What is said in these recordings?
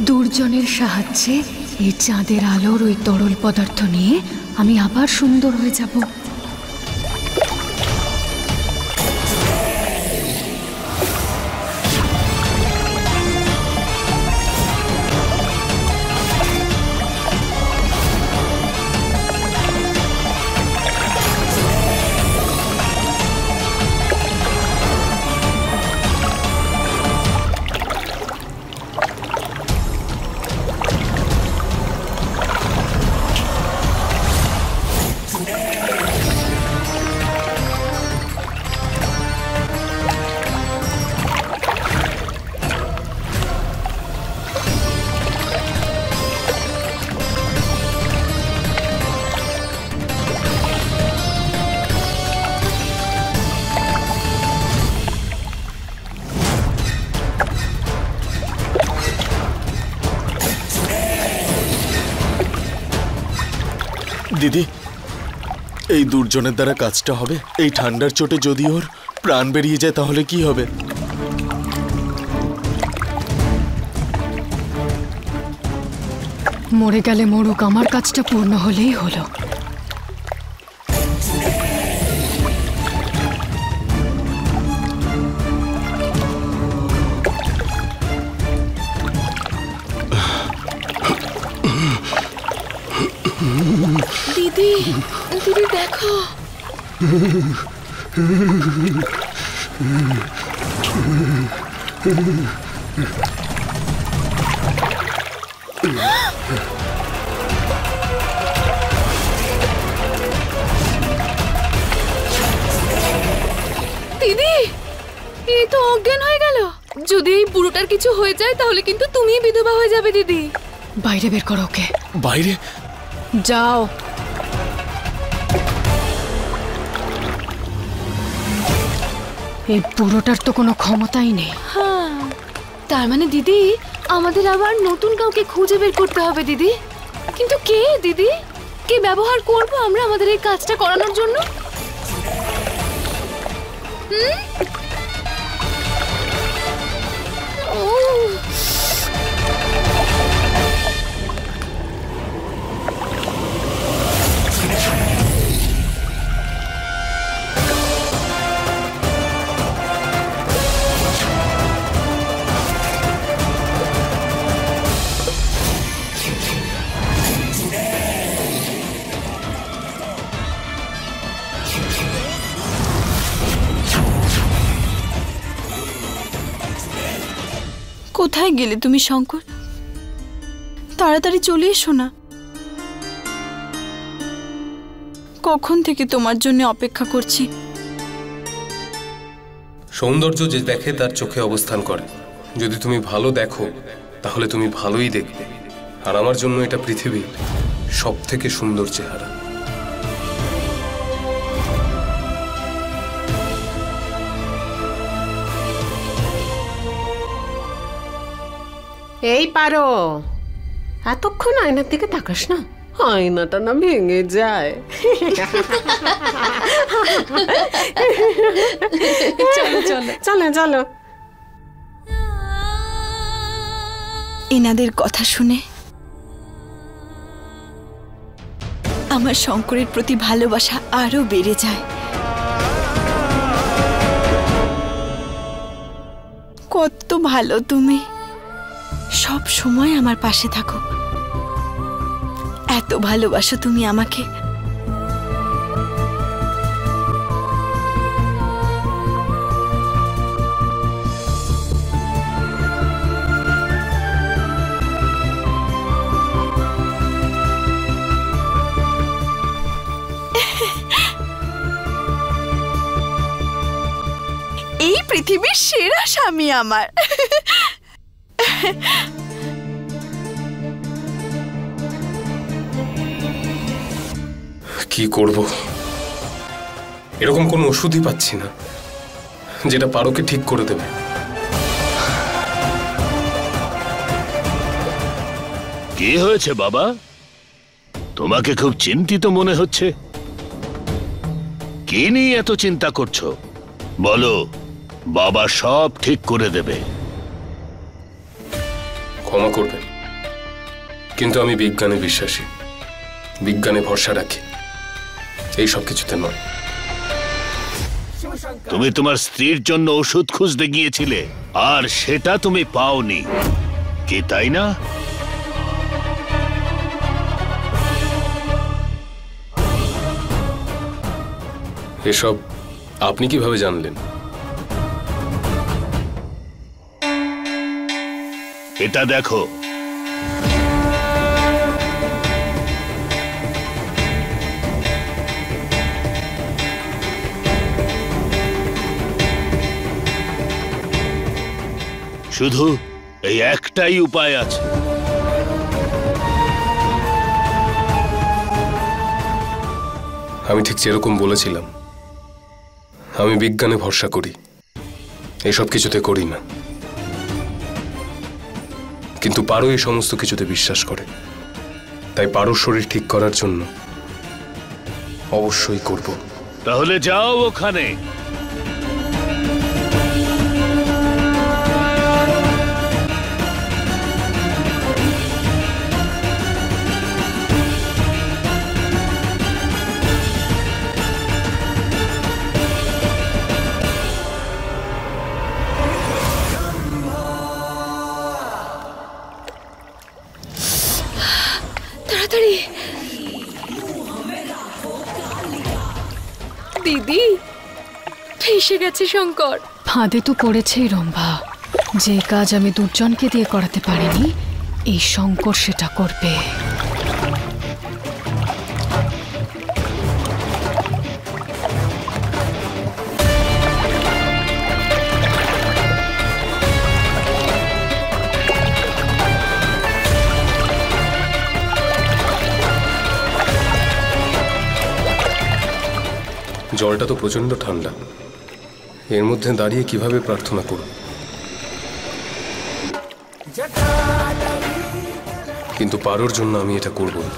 দুর্জনের সাহায্যে এই চাঁদের আলোর ওই তরল পদার্থ নিয়ে আমি আবার সুন্দর হয়ে যাব। দিদি, এই দুর্জনের দ্বারা কাজটা হবে? এই ঠান্ডার চোটে যদি ওর প্রাণ বেরিয়ে যায় তাহলে কি হবে? মরে গেলে মরুক, আমার কাজটা পূর্ণ হলেই হলো। দিদি, দিদি দেখো। দিদি, এই তো অজ্ঞান হয়ে গেল। যদি এই বুড়োটার কিছু হয়ে যায় তাহলে কিন্তু তুমিই বিধবা হয়ে যাবে দিদি। বাইরে বের করো ওকে। বাইরে? যাও। এই বুড়োটার তো কোনো ক্ষমতাই নেই। হ্যাঁ, তার মানে দিদি আমাদের আবার নতুন কাউকে খুঁজে বের করতে হবে দিদি। কিন্তু কে দিদি? কে ব্যবহার করবো আমরা আমাদের এই কাজটা করানোর জন্য? কোথায় গেলে তুমি শঙ্কর? তাড়াতাড়ি চলে এসো না। কখন থেকে তোমার জন্য অপেক্ষা করছি। সৌন্দর্য যে দেখে তার চোখে অবস্থান করে। যদি তুমি ভালো দেখো তাহলে তুমি ভালোই দেখবে। আর আমার জন্য এটা পৃথিবীর সবথেকে সুন্দর চেহারা। এই পারো, এতক্ষণ আয়নার দিকে তাকাস না, আয়নাটা না ভেঙে যায়। চলো চলো চলো চলো। এনাদের কথা শুনে আমার শঙ্করের প্রতি ভালোবাসা আরো বেড়ে যায়। কত ভালো তুমি, সব সময় আমার পাশে থাকো। এত ভালোবাসো তুমি আমাকে। এই পৃথিবীর সেরা স্বামী আমার। কি করব? এরকম কোনো ওষুধই পাচ্ছি না যেটা পারোকে ঠিক করে দেবে। কি হয়েছে বাবা? তোমাকে খুব চিন্তিত মনে হচ্ছে। কি নিয়ে এত চিন্তা করছো? বলো, বাবা সব ঠিক করে দেবে। ক্ষমা করবেন, কিন্তু আমি বিজ্ঞানে বিশ্বাসী, বিজ্ঞানে ভরসা রাখি, এই সব কিছুতে নয়। তুমি তোমার স্ত্রীর জন্য ওষুধ খুঁজতে গিয়েছিলে, আর সেটা তুমি পাওনি, কি তাই না? এসব আপনি কিভাবে জানলেন? এটা দেখো। শুধু এই একটাই উপায় আছে। আমি ঠিক যেরকম বলেছিলাম, আমি বিজ্ঞানে ভরসা করি, এইসব কিছুতে করি না। কিন্তু পারো এই সমস্ত কিছুতে বিশ্বাস করে, তাই পারোর শরীর ঠিক করার জন্য অবশ্যই করব। তাহলে যাও ওখানে। তাড়াতাড়ি। দিদি, এসে গেছে শঙ্কর। ফাঁদে তো পড়েছেই রম্ভা। যে কাজ আমি দুর্জনকে দিয়ে করাতে পারিনি, এই শঙ্কর সেটা করবে। জলটা তো প্রচন্ড ঠান্ডা, এর মধ্যে দাঁড়িয়ে কিভাবে প্রার্থনা করব? কিন্তু পারোর জন্য আমি এটা করব না।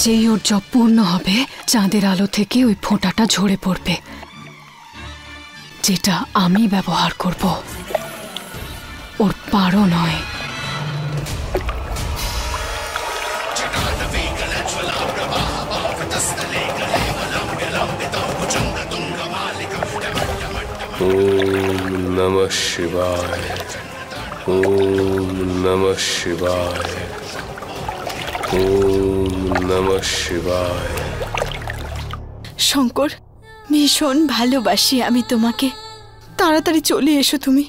যেই ওর জপ পূর্ণ হবে, চাঁদের আলো থেকে ওই ফোঁটাটা ঝরে পড়বে, যেটা আমি ব্যবহার করব, ওর পারো নয়। ওম নমঃ শিবায়, ওম নমঃ শিবায়, ওম নমঃ শিবায়। শঙ্কর, ভীষণ ভালোবাসি আমি তোমাকে। তাড়াতাড়ি চলে এসো তুমি।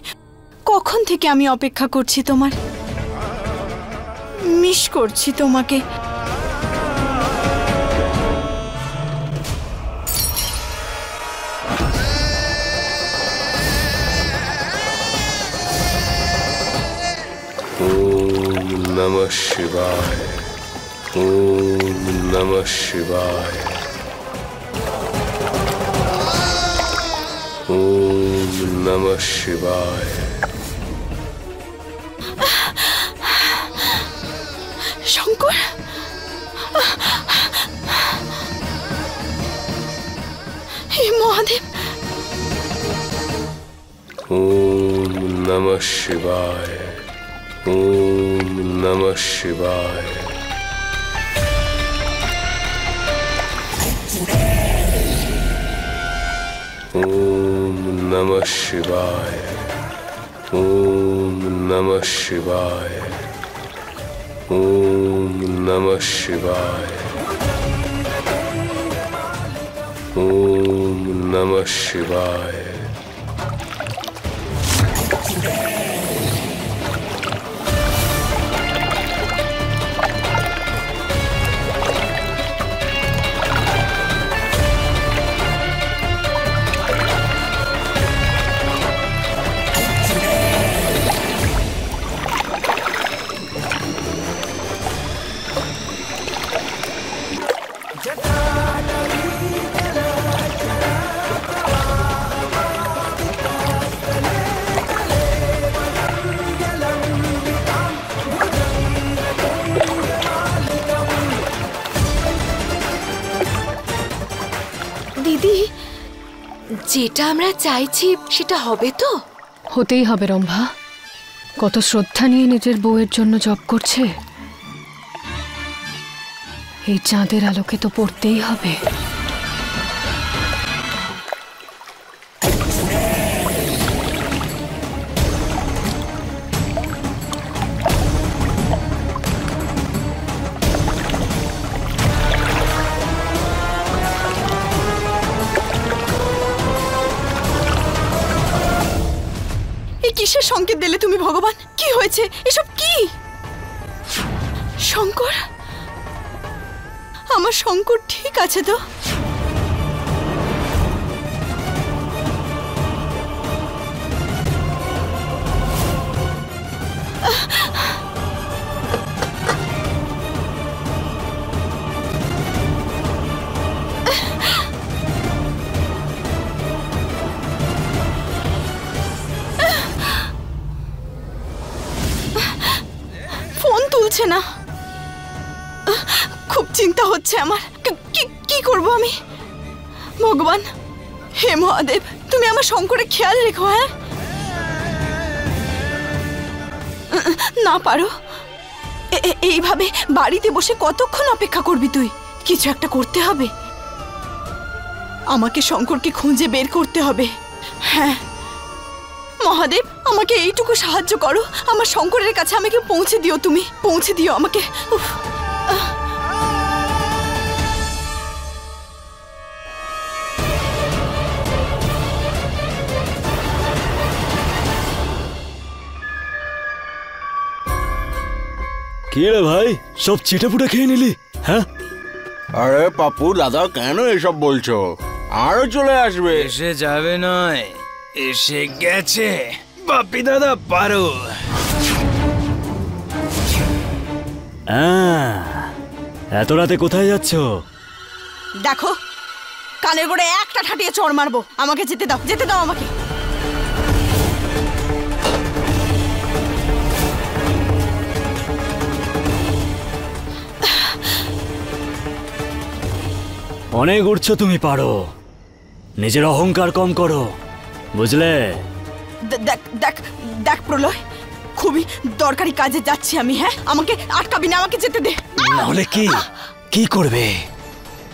কখন থেকে আমি অপেক্ষা করছি তোমার, মিস করছি তোমাকে। ওম নমঃ শিবায়, ওম নমঃ শিবায়, ওম নমঃ শিবায়। শঙ্কর, হে মহাদেব। ওম নমঃ শিবায়, ওম নমঃ শিবায়। ওম নমঃ শিবায়, ওম নমঃ শিবায়, ওম নমঃ শিবায়, ওম নমঃ শিবায়। দিদি, যেটা আমরা চাইছি সেটা হবে তো? হতেই হবে রম্ভা। কত শ্রদ্ধা নিয়ে নিজের বউয়ের জন্য জব করছে। এই চাঁদের আলোকে তো পড়তেই হবে। কিসের সংকেত দিলে তুমি ভগবান? কি হয়েছে এসব? কি শঙ্কর? আমার শঙ্কর ঠিক আছে তো? তুলছে না, খুব চিন্তা হচ্ছে আমার। কি করব আমি? ভগবান, হে মহাদেব, তুমি আমার শঙ্করের খেয়াল রেখো। হ্যাঁ, না পারো এইভাবে বাড়িতে বসে কতক্ষণ অপেক্ষা করবি তুই? কিছু একটা করতে হবে, আমাকে শঙ্করকে খুঁজে বের করতে হবে। হ্যাঁ মহাদেব, আমাকে এইটুকু সাহায্য করো, আমার শঙ্করের কাছে আমাকে পৌঁছে দিও, তুমি পৌঁছে দিও আমাকে। কি রে ভাই, সব চিটাপুটা খেয়ে নিলি? হ্যাঁ, আরে পাপ্পু দাদা, কেন এসব বলছো? আরো চলে আসবে। এসে যাবে নয়, এসে গেছে। বাপি দাদা পারো। এত রাতে কোথায় যাচ্ছ? দেখো, কানের গোড়ে একটা ঠাটিয়ে চড় মারবো। আমাকে যেতে দাও, যেতে দাও আমাকে। অনেক উঠছো তুমি, পারো। নিজের অহংকার কম করো, বুঝলে? দেখ দেখ দেখ প্রলয়, খুবই দরকারি কাজে যাচ্ছি আমি। হ্যাঁ, আমাকে আটকাবি না, আমাকে যেতে দে। নাহলে কি করবে?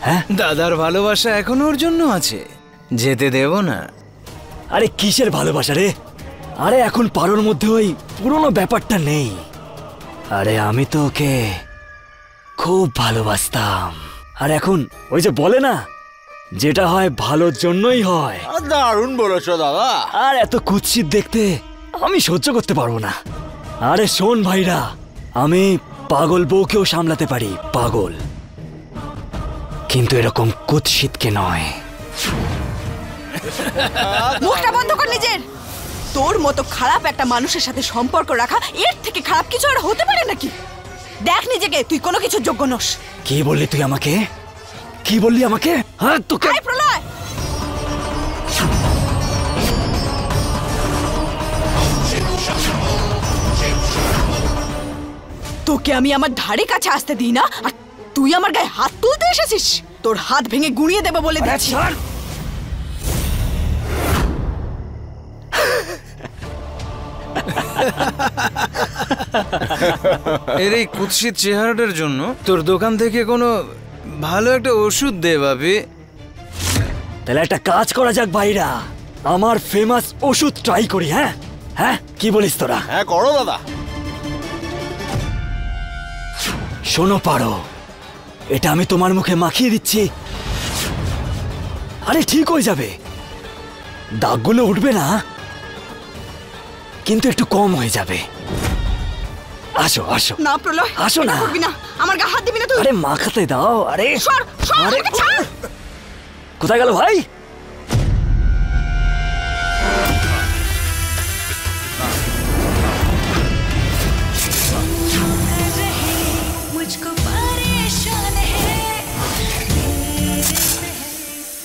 হ্যাঁ, দাদার ভালোবাসা এখনো ওর জন্য আছে, যেতে দেব না। আরে কিসের ভালোবাসা রে? আরে এখন পারোর মধ্যে ওই পুরনো ব্যাপারটা নেই। আরে আমি তো ওকে খুব ভালোবাসতাম, আর এখন ওই যে বলে না, যেটা হয় ভালোর জন্যই হয়। দারুণ বলেছো দাদা। আর এত কুৎসিত দেখতে আমি সহ্য করতে পারবো না। আরে শোন ভাইরা, আমি পাগল বউকেও সামলাতে পারি, পাগল, কিন্তু এরকম কুৎসিতকে নয়। মুখটা বন্ধ কর নিজের। তোর মতো খারাপ একটা মানুষের সাথে সম্পর্ক রাখা এর থেকে খারাপ কিছু আর হতে পারে নাকি? দেখ নিজেকে, তুই কোনো কিছু যোগ্য নস। কি বললি তুই আমাকে? কি বললি আমাকে? হ্যাঁ তোকে। প্রলয়, তোকে আমি আমার ধারে কাছে আসতে দিই না, আর তুই আমার গায়ে হাত তুলতে এসেছিস? তোর হাত ভেঙে গুঁড়িয়ে দেবো বলে দিচ্ছি। এর এই কুৎসিত চেহারাটার জন্য তোর দোকান থেকে কোনো ভালো একটা ওষুধ দে বাপি। তাহলে একটা কাজ করা যাক ভাইরা, আমার ফেমাস ওষুধ ট্রাই করি। হ্যাঁ হ্যাঁ, কি বলিস তোরা? হ্যাঁ করো দাদা। শোনো পারো, এটা আমি তোমার মুখে মাখিয়ে দিচ্ছি। আরে ঠিক হয়ে যাবে, দাগগুলো উঠবে না, কিন্তু একটু কম হয়ে যাবে। আসো আসো। না প্রলয়, আসো না। করবি না, আমার গায়ে হাত দিবি না তুই। আরে মাখাতে দাও। আরে সর সর, আরে আমাকে ছাড়। কোথায় গেল ভাই?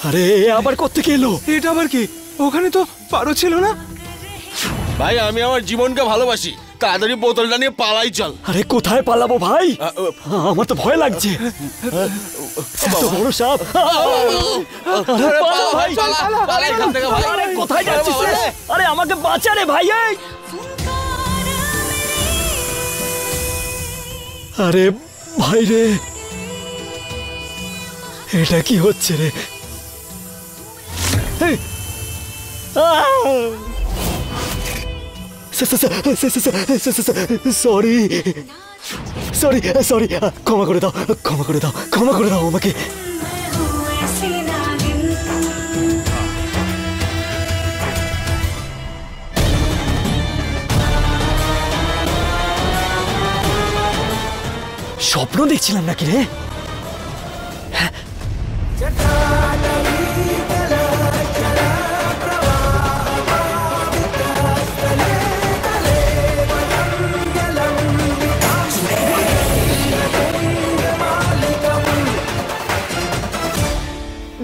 আরে আবার কোত্থেকে এলো? এটা আবার কি? ওখানে তো পারো ছিল না। ভাই আমি আমার জীবনকে ভালোবাসি, তাড়াতাড়ি বোতলটা নিয়ে পালাই চল। আরে কোথায় পালাবো ভাই? আমার তো ভয় লাগছে। এত বড় সাপ। আরে পালা ভাই, পালা এখান থেকে ভাই। আরে কোথায় যাচ্ছিস রে? আরে আমাকে বাঁচা রে ভাই। এই আরে ভাই রে, এটা কি হচ্ছে রে? সরি সরি সরি, ক্ষমা করে দাও, ক্ষমা করে দাও, ক্ষমা করে দাও আমাকে। স্বপ্ন দেখছিলাম নাকি রে?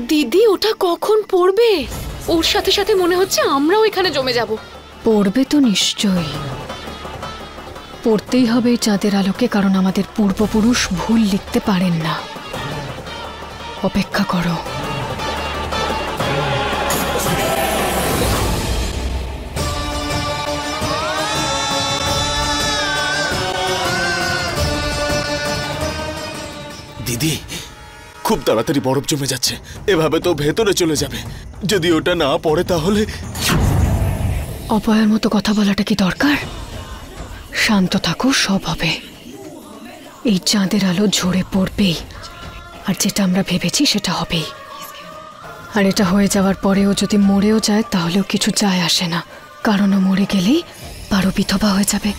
দিদি ওটা কখন পড়বে? ওর সাথে সাথে মনে হচ্ছে আমরাও এখানে জমে যাব। পড়বে তো নিশ্চয়ই, পড়তেই হবে এই চাঁদের আলোকে, কারণ আমাদের পূর্বপুরুষ ভুল লিখতে পারেন না। অপেক্ষা করো। দিদি, খুব তাড়াতাড়ি বরফ জমে যাচ্ছে, এভাবে তো ভেতরে চলে যাবে। যদি ওটা না পড়ে তাহলে। অপয়ের মতো কথা বলাটা কি দরকার? শান্ত থাকো, সব হবে। এই চাঁদের আলো ঝরে পড়বেই, আর যেটা আমরা ভেবেছি সেটা হবেই। আর এটা হয়ে যাওয়ার পরেও যদি মরেও যায় তাহলেও কিছু যায় আসে না, কারণ ও মরে গেলেই পারো বিধবা হয়ে যাবে,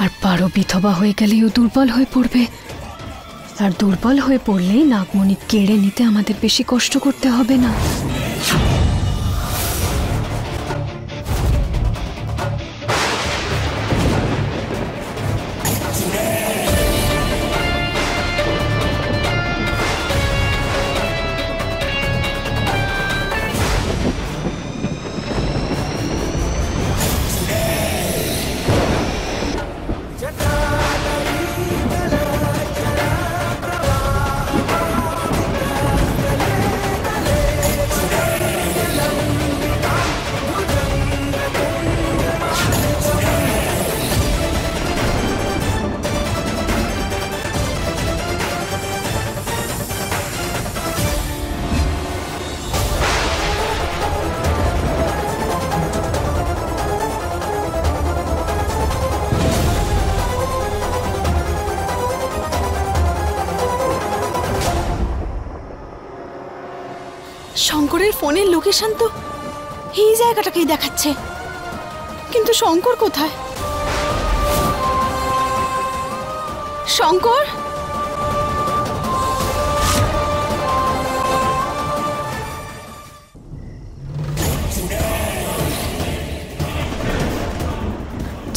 আর পারো বিধবা হয়ে গেলেই ও দুর্বল হয়ে পড়বে। আর দুর্বল হয়ে পড়লেই নাগমণি কেড়ে নিতে আমাদের বেশি কষ্ট করতে হবে না। শঙ্করের ফোনের লোকেশন তো এই জায়গাটাকেই দেখাচ্ছে, কিন্তু শঙ্কর কোথায়? শঙ্কর,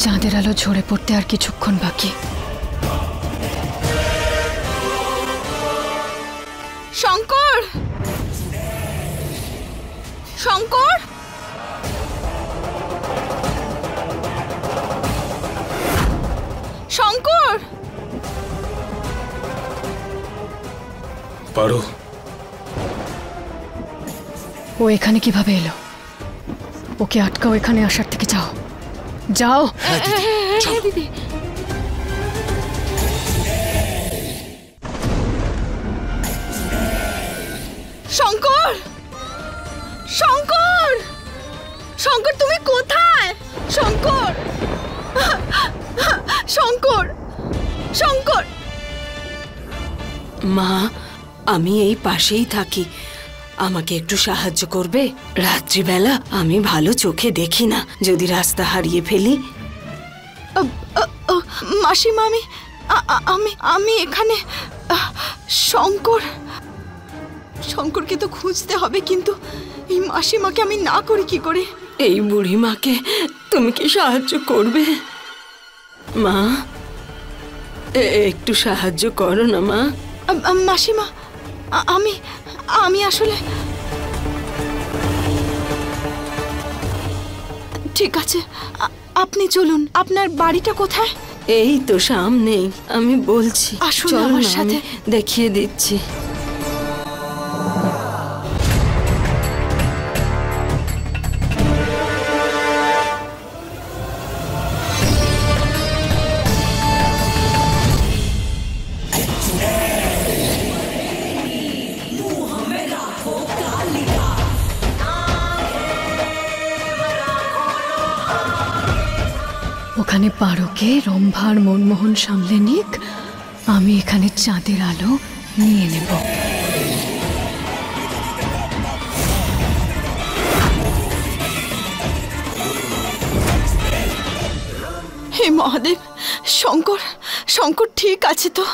চাঁদের আলো ঝরে পড়তে আর কিছুক্ষণ বাকি। শঙ্কর, শঙ্কর, শঙ্কর। পারো, ও এখানে কিভাবে এলো? ওকে আটকাও, এখানে আসার থেকে যাও, যাও। দিদি শঙ্কর, শঙ্কর, শঙ্কর তুমি কোথায়? শঙ্কর, শঙ্কর, শঙ্কর। মা, আমি এই পাশেই থাকি, আমাকে একটু সাহায্য করবে? রাত্রিবেলা আমি ভালো চোখে দেখি না, যদি রাস্তা হারিয়ে ফেলি। মাসিমা, আমি আমি এখানে। শঙ্কর, শঙ্করকে তো খুঁজতে হবে, কিন্তু এই মাসিমাকে আমি না করি কি করে? এই বুড়ি মাকে তুমি কি সাহায্য করবে? মা, একটু সাহায্য করো না মা। মাসিমা, আমি আমি আসলে ঠিক আছে, আপনি চলুন, আপনার বাড়িটা কোথায়? এই তো সামনেই, আমি বলছি। আসুন চলো আমার না, সাথে। আমি দেখিয়ে দিচ্ছি। ওখানে পারোকে রম্ভার মনমোহন সামলে নিক, আমি এখানে চাঁদের আলো নিয়ে নেব। হে মহাদেব, শঙ্কর শঙ্কর ঠিক আছে তো?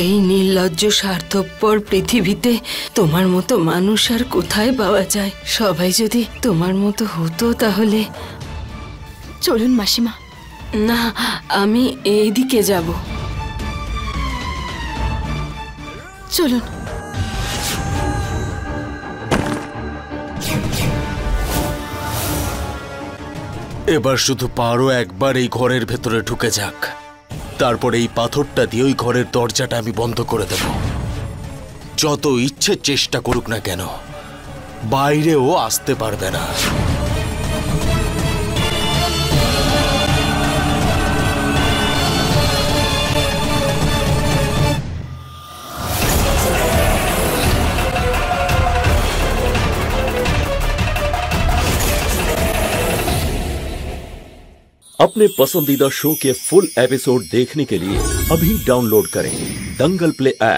এই নির্লজ্জ স্বার্থপর পৃথিবীতে তোমার মতো মানুষ আর কোথায় পাওয়া যায়? সবাই যদি তোমার মতো হতো তাহলে। চলুন মাসিমা। না, আমি এইদিকে যাব। চলুন। এবার শুধু পারো একবার এই ঘরের ভেতরে ঢুকে যাক, তারপর এই পাথরটা দিয়ে ওই ঘরের দরজাটা আমি বন্ধ করে দেব। যত ইচ্ছে চেষ্টা করুক না কেন, বাইরেও আসতে পারবে না। अपने पसंदीदा शो के फुल एपिसोड देखने के लिए अभी डाउनलोड करें दंगल प्ले ऐप।